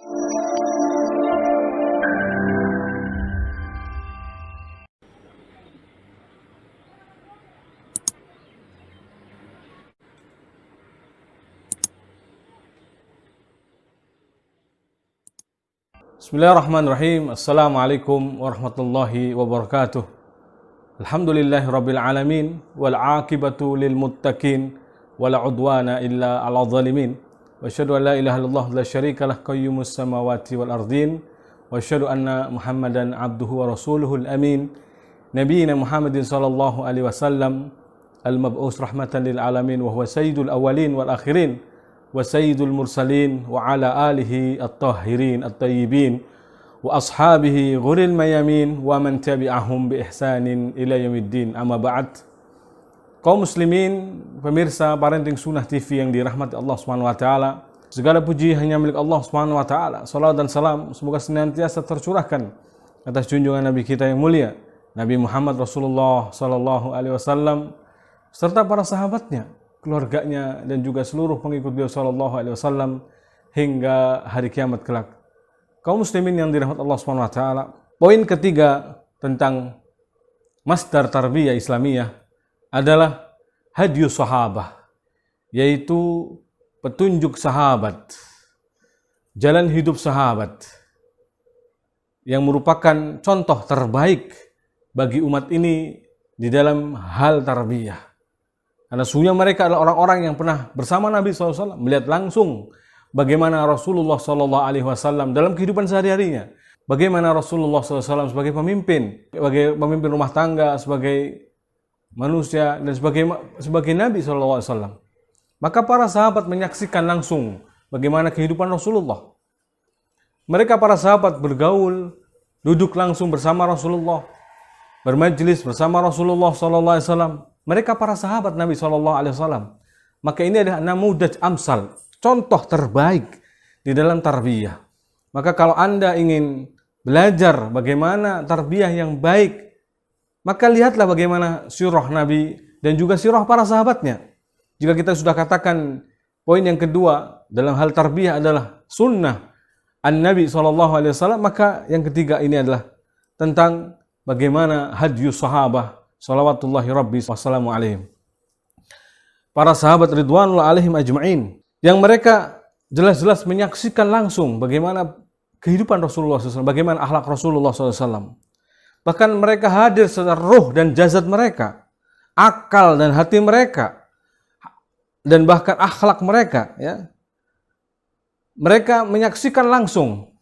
Bismillahirrahmanirrahim. Assalamualaikum warahmatullahi wabarakatuh. Alhamdulillahi rabbil alamin wal aqibatu lil muttaqin wala udwana illa 'alal zalimin. Wa asyhadu an la ilaha illallah la syarikalah qayyumus samawati wal ardin wa asyhadu anna Muhammadan abduhu wa rasuluhul amin. Nabiyina Muhammadin sallallahu alaihi wasallam al-mab'us rahmatan lil alamin wa huwa sayyidul awwalin wal akhirin wa sayyidul mursalin wa ala alihi at-tahirin at-tayyibin wa ashabihi ghuril mayamin wa man tabi'ahum bi ihsanin ila yaumiddin. Amma ba'd. Kaum muslimin, pemirsa Parenting Sunnah TV yang dirahmati Allah Subhanahu wa taala, segala puji hanya milik Allah Subhanahu wa taala. Salawat dan salam semoga senantiasa tercurahkan atas junjungan Nabi kita yang mulia, Nabi Muhammad Rasulullah sallallahu alaihi wasallam, serta para sahabatnya, keluarganya, dan juga seluruh pengikut beliau sallallahu alaihi wasallam hingga hari kiamat kelak. Kaum muslimin yang dirahmati Allah Subhanahu wa taala, poin ketiga tentang masdar tarbiyah Islamiyah adalah hadyu sahabah, yaitu petunjuk sahabat, jalan hidup sahabat yang merupakan contoh terbaik bagi umat ini di dalam hal tarbiyah. Karena sesungguhnya mereka adalah orang-orang yang pernah bersama Nabi SAW, melihat langsung bagaimana Rasulullah SAW dalam kehidupan sehari-harinya, bagaimana Rasulullah SAW sebagai pemimpin rumah tangga, sebagai manusia, dan sebagai Nabi SAW. Maka para sahabat menyaksikan langsung bagaimana kehidupan Rasulullah. Mereka para sahabat bergaul, duduk langsung bersama Rasulullah, bermajlis bersama Rasulullah SAW. Mereka para sahabat Nabi SAW. Maka ini adalah namudaj amsal, contoh terbaik di dalam tarbiyah. Maka kalau Anda ingin belajar bagaimana tarbiyah yang baik, maka lihatlah bagaimana sirah Nabi dan juga sirah para sahabatnya. Jika kita sudah katakan poin yang kedua dalam hal tarbiyah adalah sunnah An-Nabi SAW, maka yang ketiga ini adalah tentang bagaimana hadyu sahabah salawatullahi rabbi wassalamu alaihim. Para sahabat ridwanullah alaihim ajma'in, yang mereka jelas-jelas menyaksikan langsung bagaimana kehidupan Rasulullah SAW, bagaimana akhlak Rasulullah SAW. Bahkan mereka hadir secara ruh dan jasad mereka, akal dan hati mereka, dan bahkan akhlak mereka. Ya. Mereka menyaksikan langsung,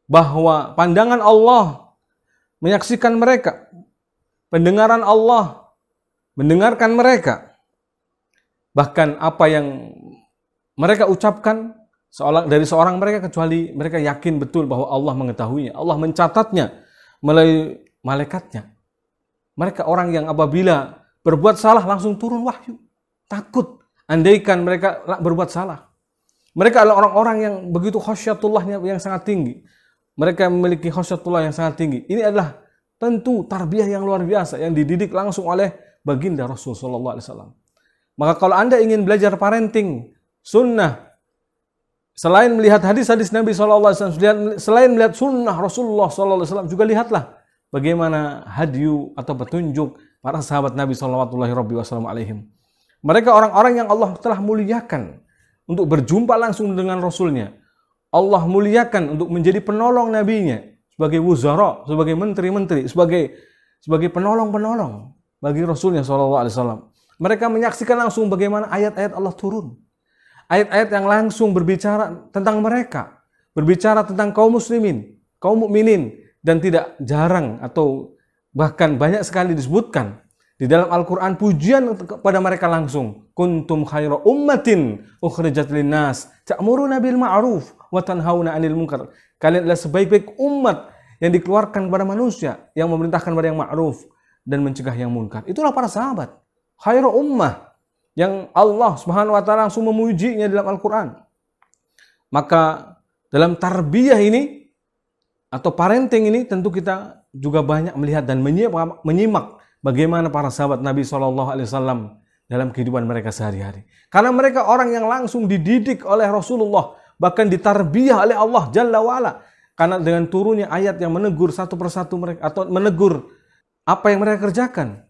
bahwa pandangan Allah menyaksikan mereka, pendengaran Allah mendengarkan mereka. Bahkan apa yang mereka ucapkan dari seorang mereka, kecuali mereka yakin betul bahwa Allah mengetahuinya, Allah mencatatnya melalui malaikatnya. Mereka orang yang apabila berbuat salah langsung turun wahyu, takut andaikan mereka berbuat salah. Mereka adalah orang-orang yang begitu khasyatullahnya yang sangat tinggi. Mereka memiliki khasyatullah yang sangat tinggi. Ini adalah tentu tarbiyah yang luar biasa yang dididik langsung oleh baginda Rasul sallallahu alaihi wasallam. Maka kalau Anda ingin belajar parenting sunnah, selain melihat hadis-hadis Nabi sallallahu alaihi wasallam, selain melihat sunnah Rasulullah sallallahu alaihi wasallam, juga lihatlah bagaimana hadyu atau petunjuk para sahabat Nabi sallallahu alaihi. Mereka orang-orang yang Allah telah muliakan untuk berjumpa langsung dengan Rasulnya. Allah muliakan untuk menjadi penolong nabinya, sebagai wuzara, sebagai menteri-menteri, sebagai penolong-penolong bagi Rasulnya SAW. Mereka menyaksikan langsung bagaimana ayat-ayat Allah turun. Ayat-ayat yang langsung berbicara tentang mereka, berbicara tentang kaum muslimin, kaum mukminin, dan tidak jarang atau bahkan banyak sekali disebutkan di dalam Al-Quran pujian kepada mereka langsung. Kuntum khaira ummatin ukhrijat linnas ta'muruna bil ma'ruf wa tanhauna 'anil munkar. Kalian adalah sebaik-baik umat yang dikeluarkan kepada manusia, yang memerintahkan pada yang ma'ruf dan mencegah yang munkar. Itulah para sahabat. Khairu ummah yang Allah Subhanahu wa taala langsung memujinya dalam Al-Quran. Maka dalam tarbiyah ini atau parenting ini tentu kita juga banyak melihat dan menyimak bagaimana para sahabat Nabi SAW dalam kehidupan mereka sehari-hari. Karena mereka orang yang langsung dididik oleh Rasulullah, bahkan ditarbiyah oleh Allah Jalla wa'ala. Karena dengan turunnya ayat yang menegur satu persatu mereka, atau menegur apa yang mereka kerjakan,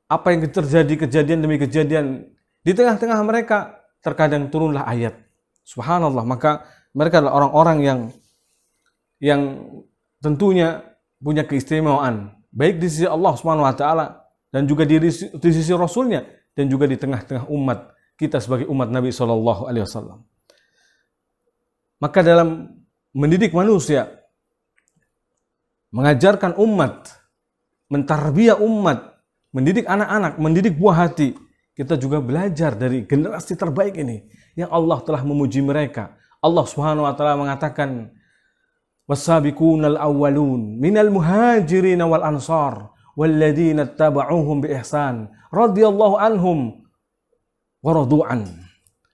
apa yang terjadi kejadian demi kejadian di tengah-tengah mereka, terkadang turunlah ayat. Subhanallah, maka mereka adalah orang-orang yang tentunya punya keistimewaan, baik di sisi Allah Subhanahu wa taala dan juga di sisi Rasulnya, dan juga di tengah-tengah umat kita sebagai umat Nabi sallallahu alaihi wasallam. Maka dalam mendidik manusia, mengajarkan umat, mentarbiyah umat, mendidik anak-anak, mendidik buah hati, kita juga belajar dari generasi terbaik ini yang Allah telah memuji mereka. Allah Subhanahu wa taala mengatakan, "Was-sabiqunal awwalun minal muhajirin wal ansar walladzina ittaba'uuhum bi ihsan radhiyallahu anhum wa radu'an."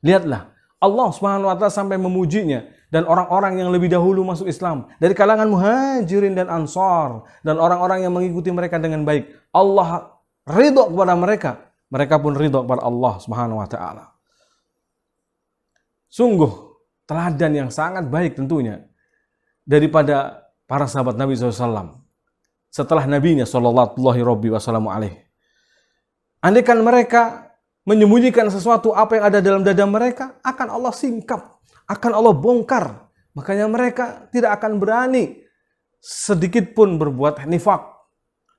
Lihatlah, Allah Subhanahu wa taala sampai memujinya dan orang-orang yang lebih dahulu masuk Islam dari kalangan muhajirin dan ansar dan orang-orang yang mengikuti mereka dengan baik. Allah ridho kepada mereka, mereka pun ridho kepada Allah Subhanahu wa taala. Sungguh teladan yang sangat baik tentunya daripada para sahabat Nabi SAW setelah Nabinya sallallahu alaihi. Andaikan mereka menyembunyikan sesuatu apa yang ada dalam dada mereka, akan Allah singkap, akan Allah bongkar. Makanya mereka tidak akan berani sedikit pun berbuat nifak,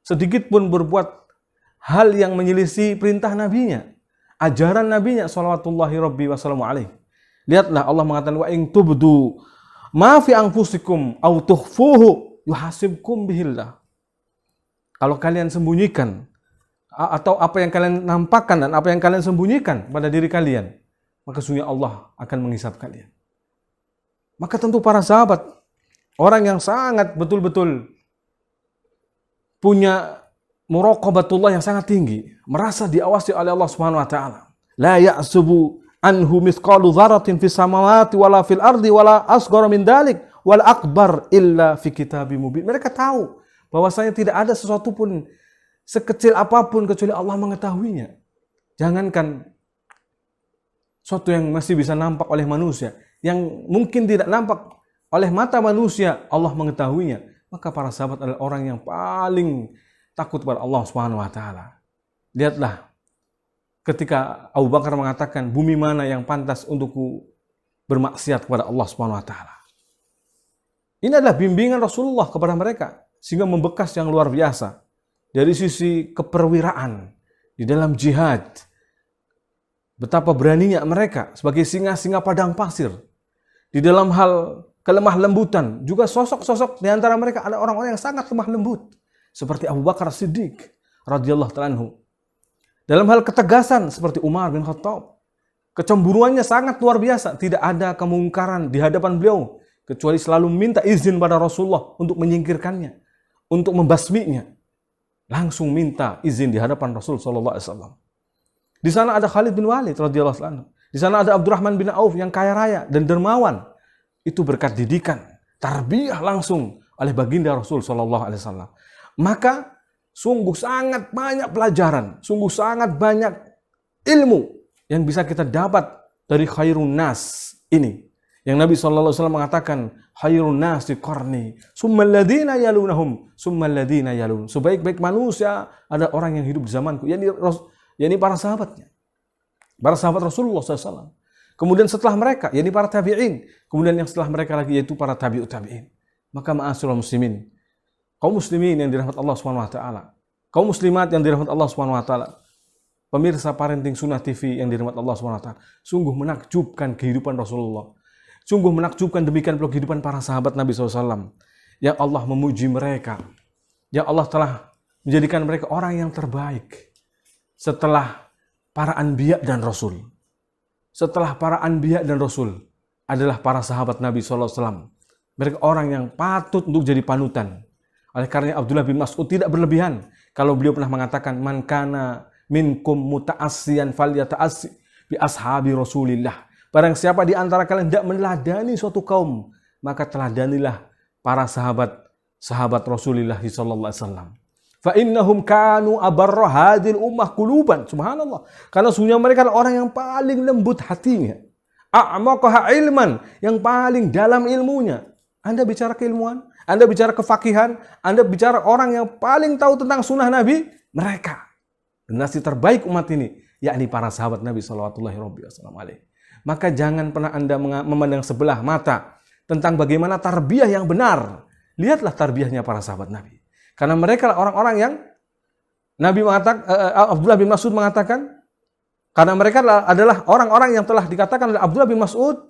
sedikit pun berbuat hal yang menyelisih perintah Nabinya, ajaran Nabinya salawatullahi rabbi wassalamu alaihi. Lihatlah, Allah mengatakan, wa in tubdu ma fi anfusikum aw tukhfuhu yuhasibkum bihillah. Kalau kalian sembunyikan atau apa yang kalian nampakkan dan apa yang kalian sembunyikan pada diri kalian, maka sesungguhnya Allah akan menghisab kalian. Maka tentu para sahabat, orang yang sangat betul-betul punya muraqabatullah yang sangat tinggi, merasa diawasi oleh Allah Subhanahu wa taala. La ya'subu anhu mithqalu dzarratin fis samawati wala fil ardi wala asghara min dzalik wal akbar illa fi kitabim mubin. Mereka tahu bahwasanya tidak ada sesuatu pun sekecil apapun kecuali Allah mengetahuinya. Jangankan sesuatu yang masih bisa nampak oleh manusia, yang mungkin tidak nampak oleh mata manusia, Allah mengetahuinya. Maka para sahabat adalah orang yang paling takut kepada Allah Subhanahu wa taala. Lihatlah ketika Abu Bakar mengatakan, bumi mana yang pantas untukku bermaksiat kepada Allah Subhanahu wa taala. Ini adalah bimbingan Rasulullah kepada mereka sehingga membekas yang luar biasa dari sisi keperwiraan di dalam jihad. Betapa beraninya mereka sebagai singa-singa padang pasir. Di dalam hal kelemah lembutan, juga sosok-sosok di antara mereka ada orang-orang yang sangat lemah lembut seperti Abu Bakar Siddiq radhiyallahu ta'ala anhu. Dalam hal ketegasan seperti Umar bin Khattab, kecemburuannya sangat luar biasa, tidak ada kemungkaran di hadapan beliau kecuali selalu minta izin pada Rasulullah untuk menyingkirkannya, untuk membasminya. Langsung minta izin di hadapan Rasul sallallahu alaihi wasallam. Di sana ada Khalid bin Walid radhiyallahu anhu. Di sana ada Abdurrahman bin Auf yang kaya raya dan dermawan. Itu berkat didikan, tarbiyah langsung oleh baginda Rasul sallallahu alaihi wasallam. Maka sungguh sangat banyak pelajaran, sungguh sangat banyak ilmu yang bisa kita dapat dari khairun nas ini. Yang Nabi SAW mengatakan, khairun nasi qarni, summal ladina yalunahum, summal ladina yalun. Sebaik-baik manusia ada orang yang hidup di zamanku, yakni para sahabatnya, para sahabat Rasulullah SAW. Kemudian setelah mereka, yakni para tabi'in. Kemudian yang setelah mereka lagi yaitu para tabi'ut tabi'in. Maka ma'asyiral muslimin, kaum muslimin yang dirahmati Allah Subhanahu wa taala, kaum muslimat yang dirahmati Allah Subhanahu wa taala, pemirsa Parenting Sunnah TV yang dirahmati Allah Subhanahu wa taala, sungguh menakjubkan kehidupan Rasulullah. Sungguh menakjubkan demikian pula kehidupan para sahabat Nabi SAW. Yang Allah memuji mereka, yang Allah telah menjadikan mereka orang yang terbaik setelah para anbiya dan rasul. Setelah para anbiya dan rasul adalah para sahabat Nabi SAW. Mereka orang yang patut untuk jadi panutan. Oleh karena Abdullah bin Mas'ud tidak berlebihan kalau beliau pernah mengatakan, man kana minkum muta'assiyan falyata'assi bi ashabi Rasulillah. Barang siapa di antara kalian tidak meneladani suatu kaum, maka teladanilah para sahabat Rasulullah sallallahu alaihi wasallam. Fa innahum kanu abarra hadhil ummah quluban. Subhanallah. Karena sesungguhnya mereka adalah orang yang paling lembut hatinya. A'maqaha ilman, yang paling dalam ilmunya. Anda bicara keilmuan, Anda bicara kefakihan, Anda bicara orang yang paling tahu tentang sunnah Nabi, mereka. Generasi terbaik umat ini, yakni para sahabat Nabi sallallahu alaihi wasallam. Maka jangan pernah Anda memandang sebelah mata tentang bagaimana tarbiyah yang benar. Lihatlah tarbiyahnya para sahabat Nabi. Karena mereka orang-orang yang Nabi mengatakan, Abdullah bin Mas'ud mengatakan, karena mereka adalah orang-orang yang telah dikatakan oleh Abdullah bin Mas'ud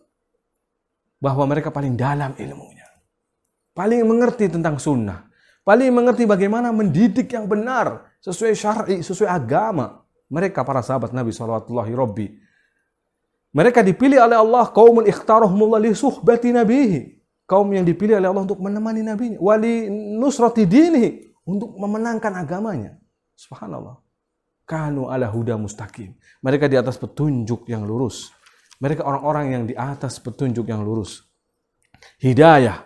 bahwa mereka paling dalam ilmunya, paling mengerti tentang sunnah, paling mengerti bagaimana mendidik yang benar sesuai syar'i, sesuai agama. Mereka para sahabat Nabi sallallahu alaihi wasallam. Mereka dipilih oleh Allah, qaumul ikhtarahumullah li suhbati nabihi. Kaum yang dipilih oleh Allah untuk menemani nabinya, wali nusrati dinihi, untuk memenangkan agamanya. Subhanallah. Kanu ala huda mustaqim. Mereka di atas petunjuk yang lurus. Mereka orang-orang yang di atas petunjuk yang lurus. Hidayah.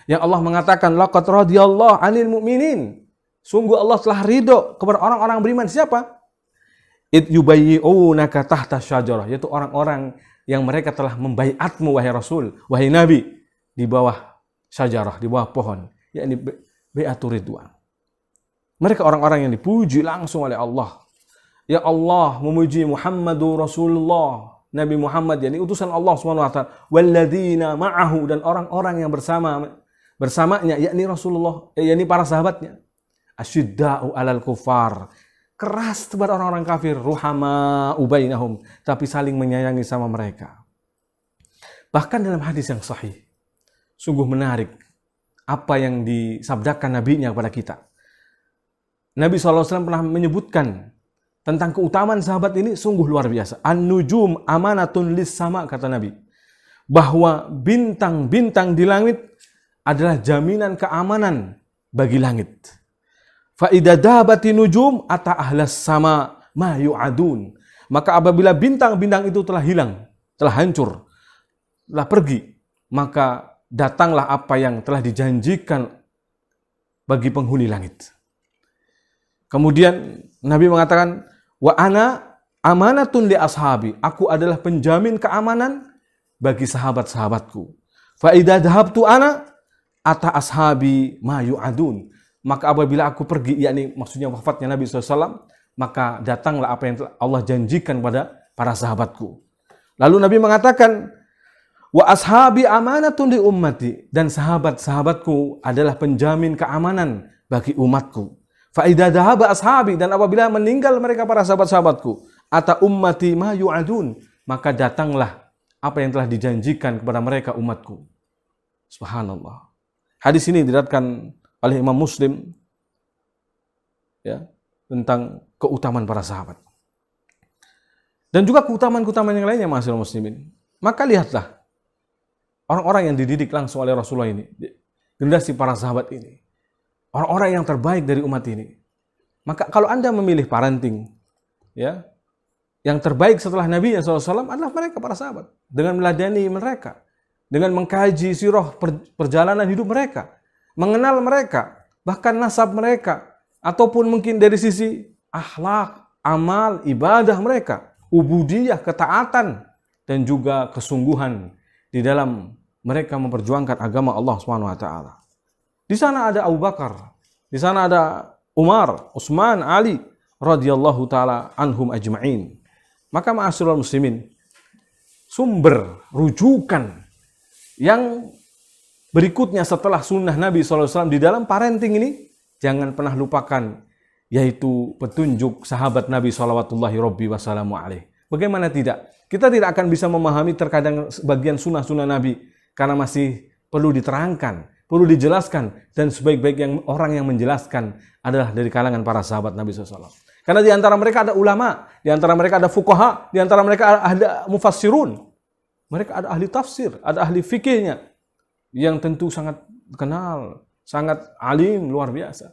Yang Allah mengatakan, laqad radiyallahu 'anil mu'minin. Sungguh Allah telah ridho kepada orang-orang beriman. Siapa? Id yubayyi'unaka tahta syajarah, yaitu orang-orang yang mereka telah membaiatmu wahai Rasul, wahai Nabi, di bawah syajarah, di bawah pohon, yakni bai'atur ridwan. Mereka orang-orang yang dipuji langsung oleh Allah. Ya Allah memuji Muhammadur Rasulullah, Nabi Muhammad, yakni utusan Allah SWT, walladzina ma'ahu, dan orang-orang yang bersamanya, yakni Rasulullah, yakni para sahabatnya. Asyidda'u 'alal kufar, keras kepada orang-orang kafir, ruhama ubainahum, tapi saling menyayangi sama mereka. Bahkan dalam hadis yang sahih, sungguh menarik apa yang disabdakan nabinya kepada kita. Nabi SAW pernah menyebutkan tentang keutamaan sahabat ini, sungguh luar biasa. An-nujum amanatun lis sama, kata Nabi. Bahwa bintang-bintang di langit adalah jaminan keamanan bagi langit. Fa idza dabati nujum ata ahlas sama ma yu'adun. Maka apabila bintang-bintang itu telah hilang, telah hancur, telah pergi, maka datanglah apa yang telah dijanjikan bagi penghuni langit. Kemudian Nabi mengatakan, wa ana amanatun li ashabi, aku adalah penjamin keamanan bagi sahabat-sahabatku. Fa idza dhahabtu ana ata ashabi ma yu'adun. Maka apabila aku pergi, yakni maksudnya wafatnya Nabi SAW, maka datanglah apa yang Allah janjikan pada para sahabatku. Lalu Nabi mengatakan, wa ashabi amanatun li ummati, dan sahabat-sahabatku adalah penjamin keamanan bagi umatku. Fa idza dhahaba ashabi, dan apabila meninggal mereka para sahabat-sahabatku, ata ummati ma yu'adun, maka datanglah apa yang telah dijanjikan kepada mereka umatku. Subhanallah. Hadis ini diriwayatkan oleh Imam Muslim, ya, tentang keutamaan para sahabat. Dan juga keutamaan-keutamaan yang lainnya, ma'asyiral muslimin. Maka lihatlah orang-orang yang dididik langsung oleh Rasulullah ini, generasi para sahabat ini, orang-orang yang terbaik dari umat ini. Maka kalau Anda memilih parenting, ya, yang terbaik setelah Nabi SAW adalah mereka para sahabat. Dengan meladani mereka, dengan mengkaji sirah perjalanan hidup mereka, mengenal mereka, bahkan nasab mereka, ataupun mungkin dari sisi akhlak, amal, ibadah mereka, ubudiyah, ketaatan, dan juga kesungguhan di dalam mereka memperjuangkan agama Allah SWT. Di sana ada Abu Bakar, di sana ada Umar, Utsman, Ali radhiyallahu taala anhum ajma'in. Maka ma'asyiral muslimin, sumber rujukan yang berikutnya setelah sunnah Nabi SAW di dalam parenting ini, jangan pernah lupakan, yaitu petunjuk sahabat Nabi SAW. Bagaimana tidak? Kita tidak akan bisa memahami terkadang bagian sunnah-sunnah Nabi, karena masih perlu diterangkan, perlu dijelaskan, dan sebaik-baik yang orang yang menjelaskan adalah dari kalangan para sahabat Nabi SAW. Karena di antara mereka ada ulama, di antara mereka ada fuqaha, di antara mereka ada mufassirun. Mereka ada ahli tafsir, ada ahli fikihnya, yang tentu sangat kenal, sangat alim, luar biasa.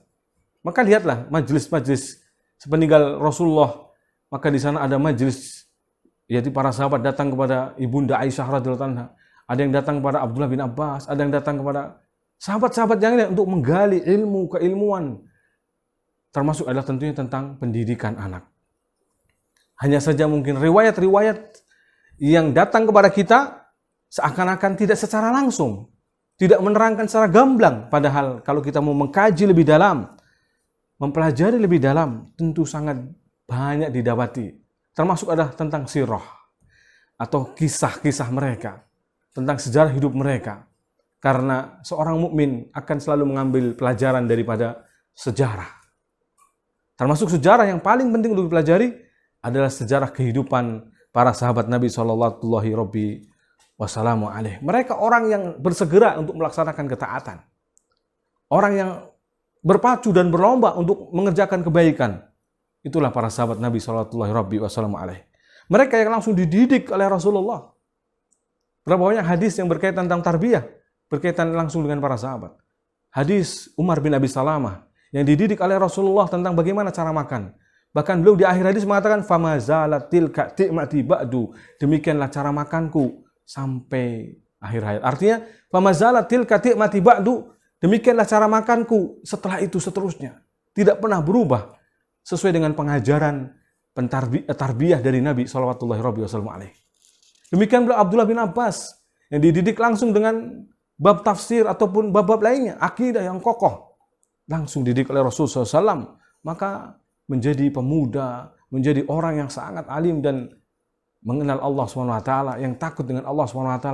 Maka lihatlah majelis-majelis sepeninggal Rasulullah. Maka di sana ada majelis, yaitu para sahabat datang kepada Ibunda Aisyah radhiyallahu anha. Ada yang datang kepada Abdullah bin Abbas, ada yang datang kepada sahabat-sahabat yang lain untuk menggali ilmu, keilmuan. termasuk adalah tentunya tentang pendidikan anak. Hanya saja mungkin riwayat-riwayat yang datang kepada kita seakan-akan tidak secara langsung, tidak menerangkan secara gamblang. Padahal kalau kita mau mengkaji lebih dalam, mempelajari lebih dalam, tentu sangat banyak didapati. Termasuk adalah tentang sirah atau kisah-kisah mereka, tentang sejarah hidup mereka. Karena seorang mukmin akan selalu mengambil pelajaran daripada sejarah. Termasuk sejarah yang paling penting untuk dipelajari adalah sejarah kehidupan para sahabat Nabi SAW. Mereka orang yang bersegera untuk melaksanakan ketaatan. Orang yang berpacu dan berlomba untuk mengerjakan kebaikan. Itulah para sahabat Nabi SAW. Mereka yang langsung dididik oleh Rasulullah. Berapa banyak hadis yang berkaitan tentang tarbiyah, berkaitan langsung dengan para sahabat. Hadis Umar bin Abi Salamah yang dididik oleh Rasulullah tentang bagaimana cara makan. Bahkan beliau di akhir hadis mengatakan, "Fama zalat tilka ti'mati ba'du." Demikianlah cara makanku sampai akhir hayat. Artinya, "Fama zalat tilka ti'mati ba'du." Demikianlah cara makanku setelah itu seterusnya. Tidak pernah berubah sesuai dengan pengajaran tarbiyah dari Nabi SAW. Demikian pula Abdullah bin Abbas yang dididik langsung dengan bab tafsir ataupun bab-bab lainnya, akidah yang kokoh. Langsung dididik oleh Rasulullah SAW. Maka menjadi pemuda, menjadi orang yang sangat alim dan mengenal Allah SWT, yang takut dengan Allah SWT.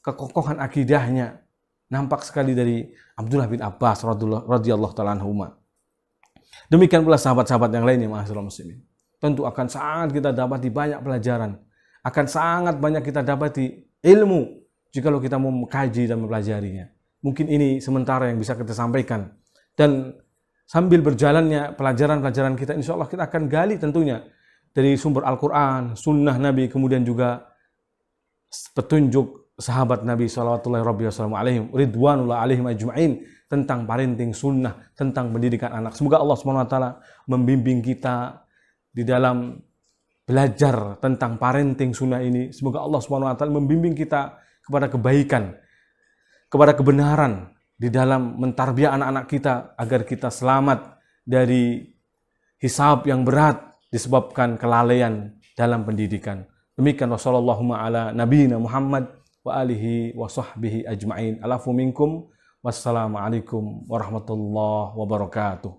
Kekokohan akidahnya nampak sekali dari Abdullah bin Abbas radhiyallahu ta'ala anhuma. Demikian pula sahabat-sahabat yang lainnya, ma'asyiral muslimin. Tentu akan sangat kita dapati banyak pelajaran, akan sangat banyak kita dapati ilmu jikalau kita mau mengkaji dan mempelajarinya. Mungkin ini sementara yang bisa kita sampaikan. Dan sambil berjalannya pelajaran-pelajaran kita, insya Allah kita akan gali tentunya dari sumber Al-Quran, Sunnah Nabi, kemudian juga petunjuk sahabat Nabi SAW, ridwanullah alaihim ajma'in, tentang parenting sunnah, tentang pendidikan anak. Semoga Allah SWT membimbing kita di dalam belajar tentang parenting sunnah ini. Semoga Allah SWT membimbing kita kepada kebaikan, kepada kebenaran, di dalam mentarbiah anak-anak kita agar kita selamat dari hisab yang berat disebabkan kelalaian dalam pendidikan. Demikian wassalamualaikum ala nabiyina Muhammad wa alihi wa sahbihi ajma'in. Alafu minkum. Wassalamualaikum warahmatullahi wabarakatuh.